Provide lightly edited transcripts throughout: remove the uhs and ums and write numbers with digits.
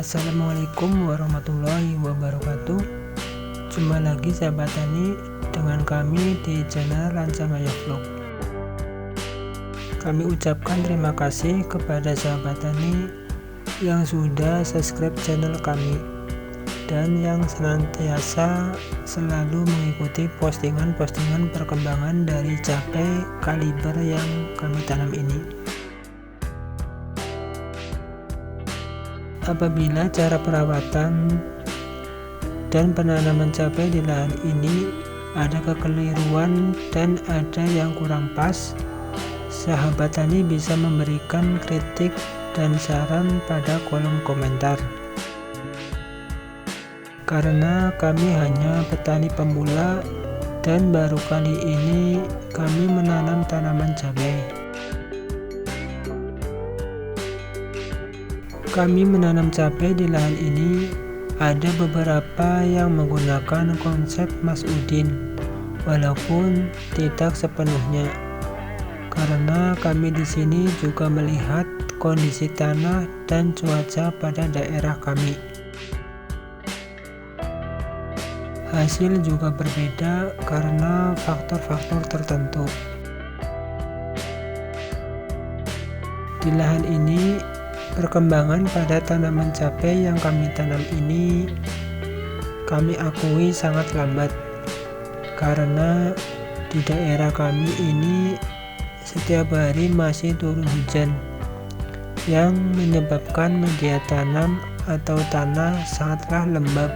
Assalamualaikum warahmatullahi wabarakatuh. Jumpa lagi sahabat tani dengan kami di channel Lancamaya Vlog. Kami ucapkan terima kasih kepada sahabat tani yang sudah subscribe channel kami dan yang senantiasa selalu mengikuti postingan-postingan perkembangan dari cabai kaliber yang kami tanam ini. Apabila cara perawatan dan penanaman cabai di lahan ini ada kekeliruan dan ada yang kurang pas, sahabat tani bisa memberikan kritik dan saran pada kolom komentar. Karena kami hanya petani pemula dan baru kali ini kami menanam tanaman cabai. Kami menanam cabai di lahan ini ada beberapa yang menggunakan konsep Mas Udin, walaupun tidak sepenuhnya. Karena kami di sini juga melihat kondisi tanah dan cuaca pada daerah kami. Hasil juga berbeda karena faktor-faktor tertentu. Di lahan ini perkembangan pada tanaman cabai yang kami tanam ini kami akui sangat lambat, karena di daerah kami ini setiap hari masih turun hujan yang menyebabkan media tanam atau tanah sangatlah lembab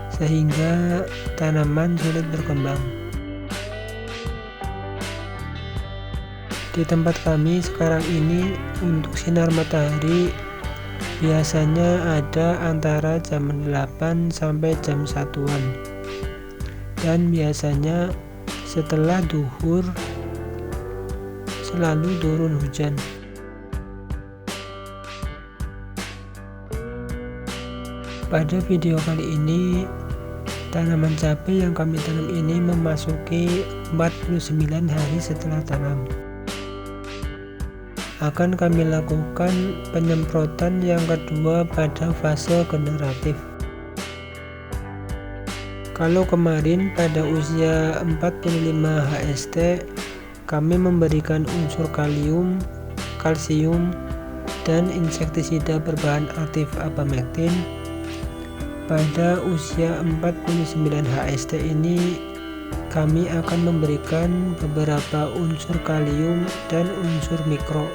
sehingga tanaman sulit berkembang. Di tempat kami sekarang ini untuk sinar matahari biasanya ada antara jam 8 sampai jam 1-an, dan biasanya setelah duhur selalu turun hujan. Pada video kali ini tanaman cabai yang kami tanam ini memasuki 49 hari setelah tanam. Akan kami lakukan penyemprotan yang kedua pada fase generatif. Kalau kemarin pada usia 45 HST kami memberikan unsur kalium, kalsium, dan insektisida berbahan aktif abamectin, pada usia 49 HST ini kami akan memberikan beberapa unsur kalium dan unsur mikro.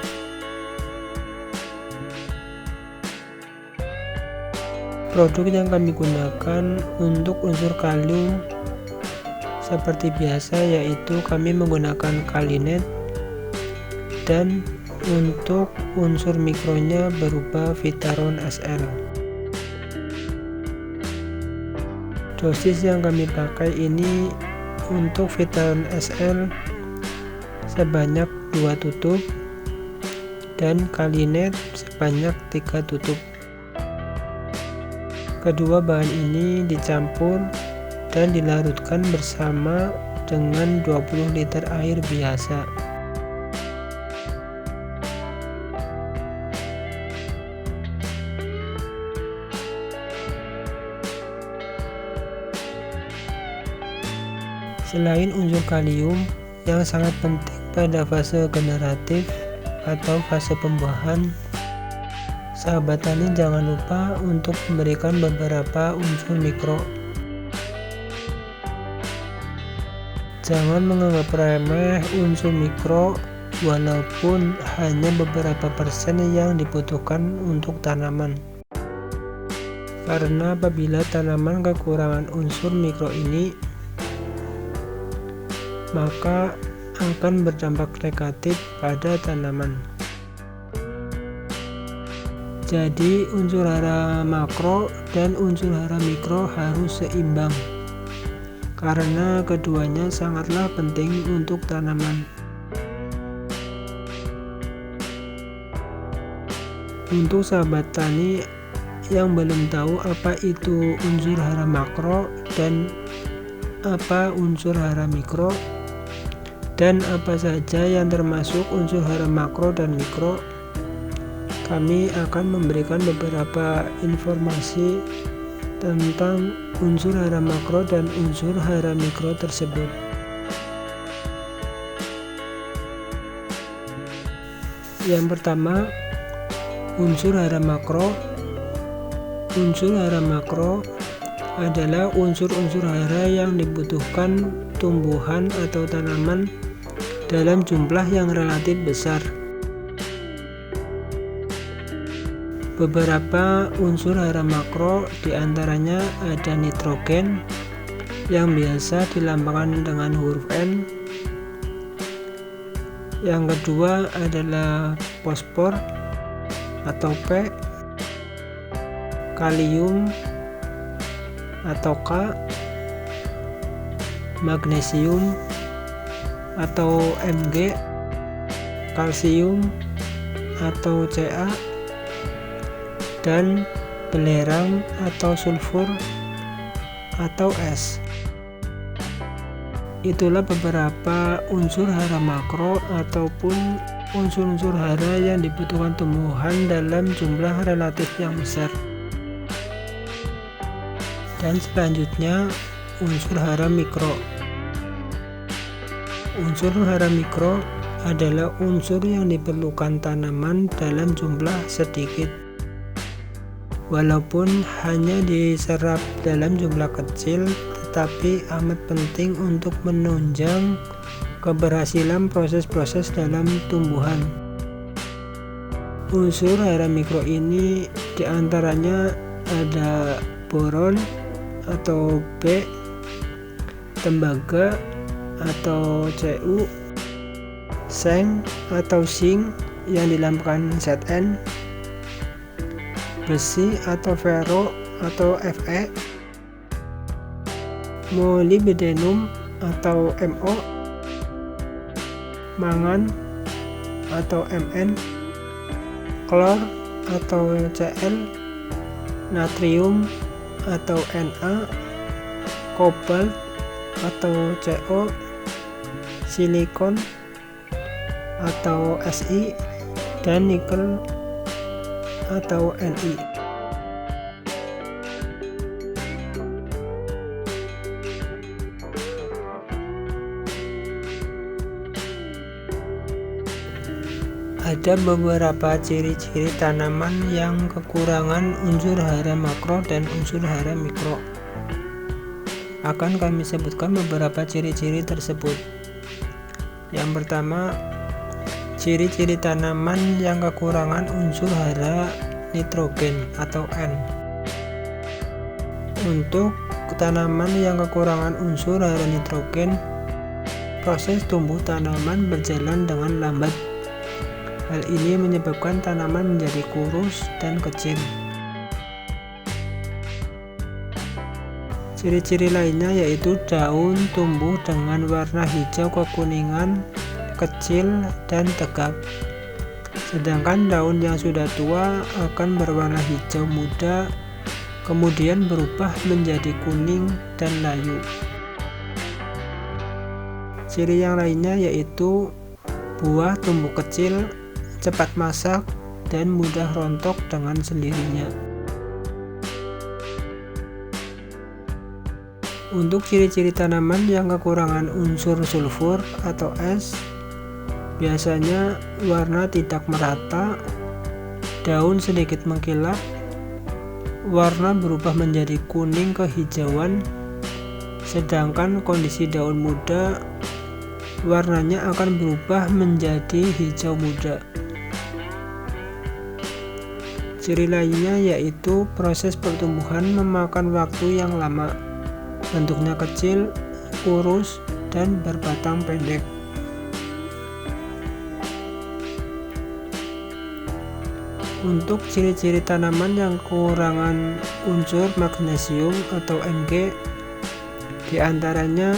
Produk yang kami gunakan untuk unsur kalium seperti biasa yaitu kami menggunakan Kalinet, dan untuk unsur mikronya berupa Vitaron SL. Dosis yang kami pakai ini untuk Vitaron SL sebanyak 2 tutup dan Kalinet sebanyak 3 tutup. Kedua bahan ini dicampur dan dilarutkan bersama dengan 20 liter air biasa. Selain unsur kalium yang sangat penting pada fase generatif atau fase pembuahan, sahabat tani jangan lupa untuk memberikan beberapa unsur mikro. Jangan menganggap remeh unsur mikro walaupun hanya beberapa persen yang dibutuhkan untuk tanaman. Karena apabila tanaman kekurangan unsur mikro ini, maka akan berdampak negatif pada tanaman. Jadi unsur hara makro dan unsur hara mikro harus seimbang, karena keduanya sangatlah penting untuk tanaman. Untuk sahabat tani yang belum tahu apa itu unsur hara makro dan apa unsur hara mikro, dan apa saja yang termasuk unsur hara makro dan mikro, kami akan memberikan beberapa informasi tentang unsur hara makro dan unsur hara mikro tersebut. Yang pertama, unsur hara makro. Unsur hara makro adalah unsur-unsur hara yang dibutuhkan tumbuhan atau tanaman dalam jumlah yang relatif besar. Beberapa unsur hara makro diantaranya ada nitrogen yang biasa dilambangkan dengan huruf N. Yang kedua adalah fosfor atau P, kalium atau K, magnesium atau Mg, kalsium atau Ca, dan belerang atau sulfur atau S. Itulah beberapa unsur hara makro ataupun unsur-unsur hara yang dibutuhkan tumbuhan dalam jumlah relatif yang besar. Dan selanjutnya unsur hara mikro. Unsur hara mikro adalah unsur yang diperlukan tanaman dalam jumlah sedikit, walaupun hanya diserap dalam jumlah kecil, tetapi amat penting untuk menunjang keberhasilan proses-proses dalam tumbuhan. Unsur hara mikro ini diantaranya ada boron atau B, tembaga atau Cu, seng atau zinc yang dilambangkan Zn, besi atau ferro atau Fe, molybdenum atau Mo, mangan atau Mn, klor atau Cl, natrium atau Na, kobalt atau Co, silikon atau Si, dan nikel atau Ni. Ada beberapa ciri-ciri tanaman yang kekurangan unsur hara makro dan unsur hara mikro. Akan kami sebutkan beberapa ciri-ciri tersebut. Yang pertama, ciri-ciri tanaman yang kekurangan unsur hara nitrogen atau N. Untuk tanaman yang kekurangan unsur hara nitrogen, proses tumbuh tanaman berjalan dengan lambat. Hal ini menyebabkan tanaman menjadi kurus dan kecil. Ciri-ciri lainnya yaitu daun tumbuh dengan warna hijau kekuningan, kecil dan tegap. Sedangkan daun yang sudah tua akan berwarna hijau muda, kemudian berubah menjadi kuning dan layu. Ciri yang lainnya yaitu buah tumbuh kecil, cepat masak, dan mudah rontok dengan sendirinya. Untuk ciri-ciri tanaman yang kekurangan unsur sulfur atau S, biasanya warna tidak merata, daun sedikit mengkilap, warna berubah menjadi kuning kehijauan, sedangkan kondisi daun muda warnanya akan berubah menjadi hijau muda. Ciri lainnya yaitu proses pertumbuhan memakan waktu yang lama, bentuknya kecil, kurus, dan berbatang pendek. Untuk ciri-ciri tanaman yang kekurangan unsur magnesium atau Mg, diantaranya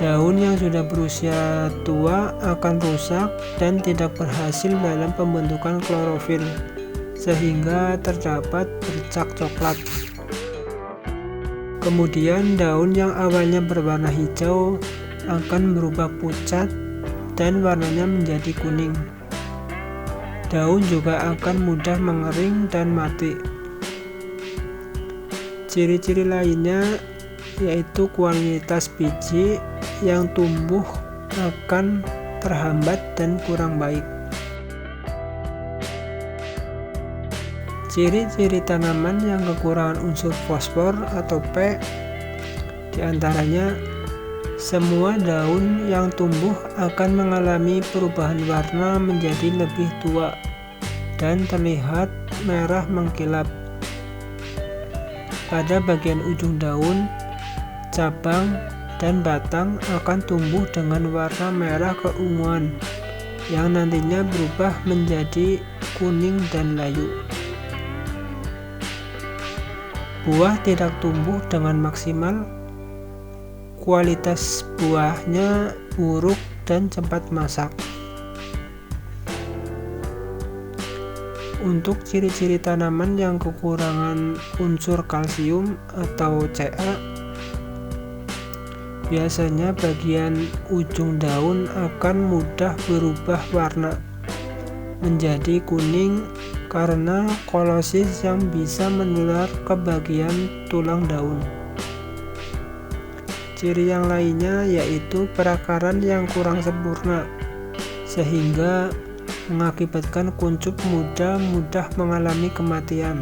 daun yang sudah berusia tua akan rusak dan tidak berhasil dalam pembentukan klorofil, sehingga terdapat bercak coklat. Kemudian daun yang awalnya berwarna hijau akan berubah pucat dan warnanya menjadi kuning. Daun juga akan mudah mengering dan mati. Ciri-ciri lainnya yaitu kualitas biji yang tumbuh akan terhambat dan kurang baik. Ciri-ciri tanaman yang kekurangan unsur fosfor atau P diantaranya semua daun yang tumbuh akan mengalami perubahan warna menjadi lebih tua dan terlihat merah mengkilap. Pada bagian ujung daun, cabang, dan batang akan tumbuh dengan warna merah keunguan yang nantinya berubah menjadi kuning dan layu. Buah tidak tumbuh dengan maksimal. Kualitas buahnya buruk dan cepat masak. Untuk ciri-ciri tanaman yang kekurangan unsur kalsium atau Ca, biasanya bagian ujung daun akan mudah berubah warna menjadi kuning karena kolosis yang bisa menular ke bagian tulang daun. Ciri yang lainnya yaitu perakaran yang kurang sempurna, sehingga mengakibatkan kuncup mudah mengalami kematian.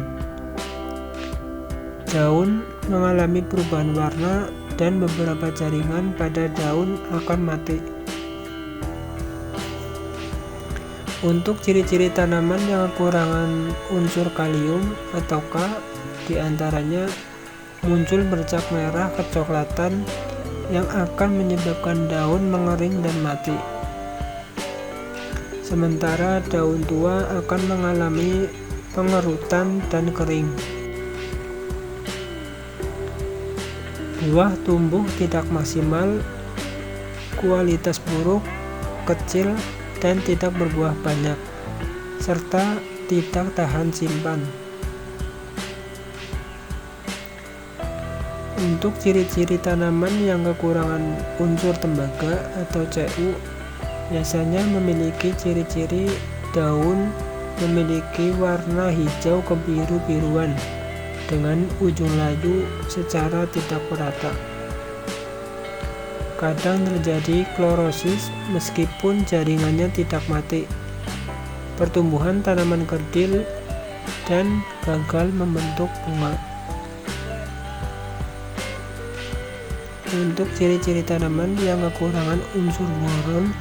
Daun mengalami perubahan warna dan beberapa jaringan pada daun akan mati. Untuk ciri-ciri tanaman yang kekurangan unsur kalium atau K, diantaranya muncul bercak merah kecoklatan yang akan menyebabkan daun mengering dan mati. Sementara daun tua akan mengalami pengerutan dan kering. Buah tumbuh tidak maksimal, kualitas buruk, kecil, dan tidak berbuah banyak, serta tidak tahan simpan. Untuk ciri-ciri tanaman yang kekurangan unsur tembaga atau Cu, biasanya memiliki ciri-ciri daun memiliki warna hijau kebiru-biruan dengan ujung layu secara tidak merata. Kadang terjadi klorosis meskipun jaringannya tidak mati, pertumbuhan tanaman kerdil, dan gagal membentuk bunga. Untuk ciri-ciri tanaman yang kekurangan unsur boron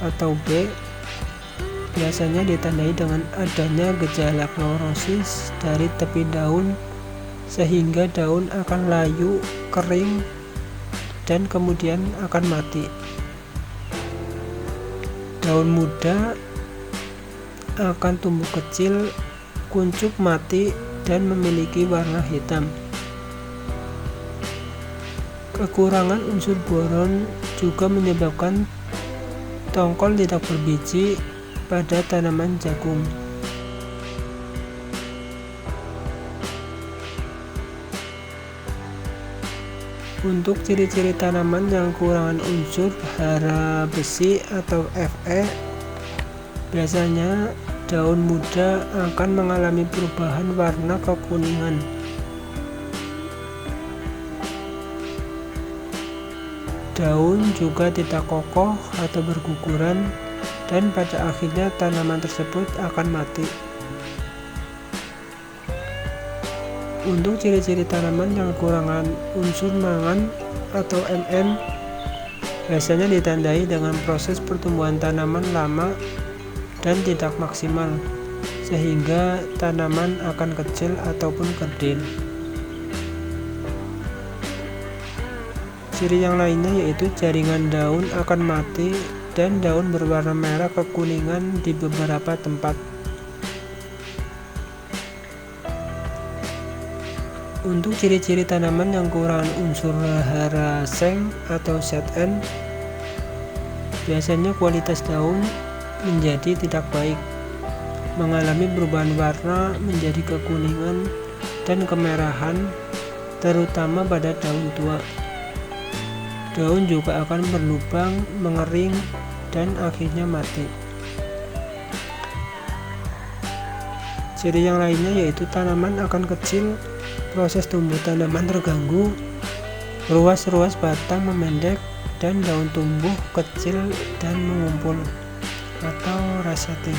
atau B, biasanya ditandai dengan adanya gejala klorosis dari tepi daun sehingga daun akan layu, kering, dan kemudian akan mati. Daun muda akan tumbuh kecil, kuncup mati, dan memiliki warna hitam. Kekurangan unsur boron juga menyebabkan tongkol tidak berbiji pada tanaman jagung. Untuk ciri-ciri tanaman yang kekurangan unsur hara besi atau Fe, biasanya daun muda akan mengalami perubahan warna kekuningan. Daun juga tidak kokoh atau berguguran, dan pada akhirnya tanaman tersebut akan mati. Untuk ciri-ciri tanaman yang kekurangan unsur mangan atau Mn, biasanya ditandai dengan proses pertumbuhan tanaman lama dan tidak maksimal, sehingga tanaman akan kecil ataupun kerdil. Ciri yang lainnya yaitu jaringan daun akan mati dan daun berwarna merah kekuningan di beberapa tempat. Untuk ciri-ciri tanaman yang kekurangan unsur hara seng atau Zn, biasanya kualitas daun menjadi tidak baik, mengalami perubahan warna menjadi kekuningan dan kemerahan, terutama pada daun tua. Daun juga akan berlubang, mengering, dan akhirnya mati. Ciri yang lainnya yaitu tanaman akan kecil, proses tumbuh tanaman terganggu, ruas-ruas batang memendek, dan daun tumbuh kecil dan mengumpul atau rasete.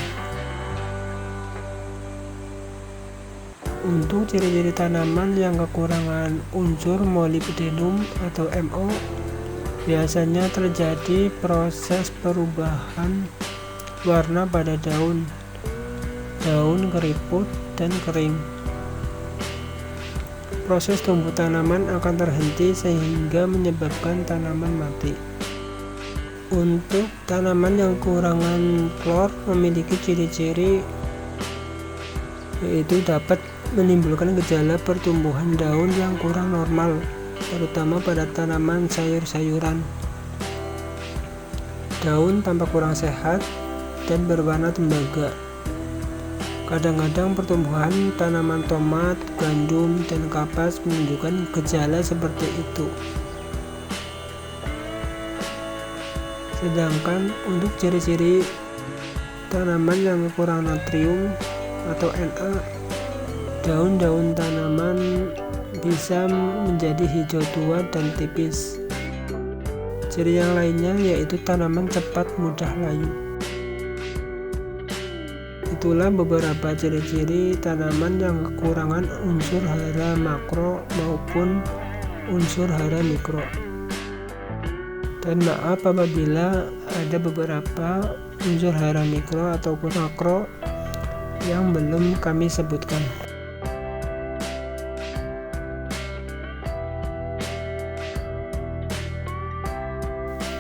Untuk ciri-ciri tanaman yang kekurangan unsur molybdenum atau Mo, biasanya terjadi proses perubahan warna pada daun keriput dan kering. Proses tumbuh tanaman akan terhenti sehingga menyebabkan tanaman mati. Untuk tanaman yang kekurangan klor memiliki ciri-ciri yaitu dapat menimbulkan gejala pertumbuhan daun yang kurang normal, terutama pada tanaman sayur-sayuran. Daun tampak kurang sehat dan berwarna tembaga. Kadang-kadang pertumbuhan tanaman tomat, gandum, dan kapas menunjukkan gejala seperti itu. Sedangkan untuk ciri-ciri tanaman yang kekurangan natrium atau Na, daun-daun tanaman bisa menjadi hijau tua dan tipis. Ciri yang lainnya yaitu tanaman cepat mudah layu. Itulah beberapa ciri-ciri tanaman yang kekurangan unsur hara makro maupun unsur hara mikro. Dan maaf apabila ada beberapa unsur hara mikro ataupun makro yang belum kami sebutkan.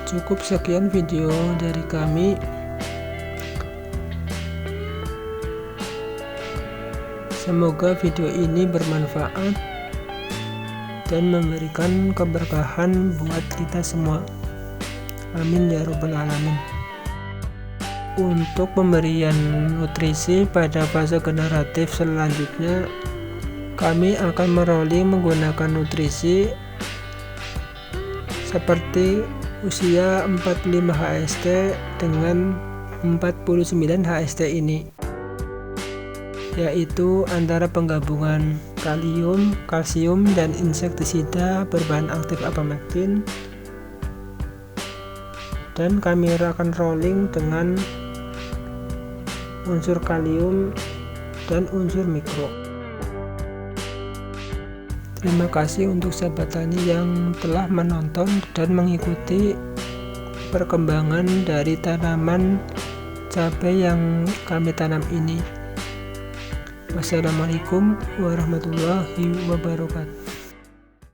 Cukup sekian video dari kami. Semoga video ini bermanfaat dan memberikan keberkahan buat kita semua. Amin ya robbal alamin. Untuk pemberian nutrisi pada fase generatif selanjutnya, kami akan merolling menggunakan nutrisi seperti usia 45 HST dengan 49 HST ini, yaitu antara penggabungan kalium, kalsium, dan insektisida berbahan aktif apamectin. Dan kami akan rolling dengan unsur kalium dan unsur mikro. Terima kasih untuk sahabat tani yang telah menonton dan mengikuti perkembangan dari tanaman cabai yang kami tanam ini. Wassalamualaikum warahmatullahi wabarakatuh.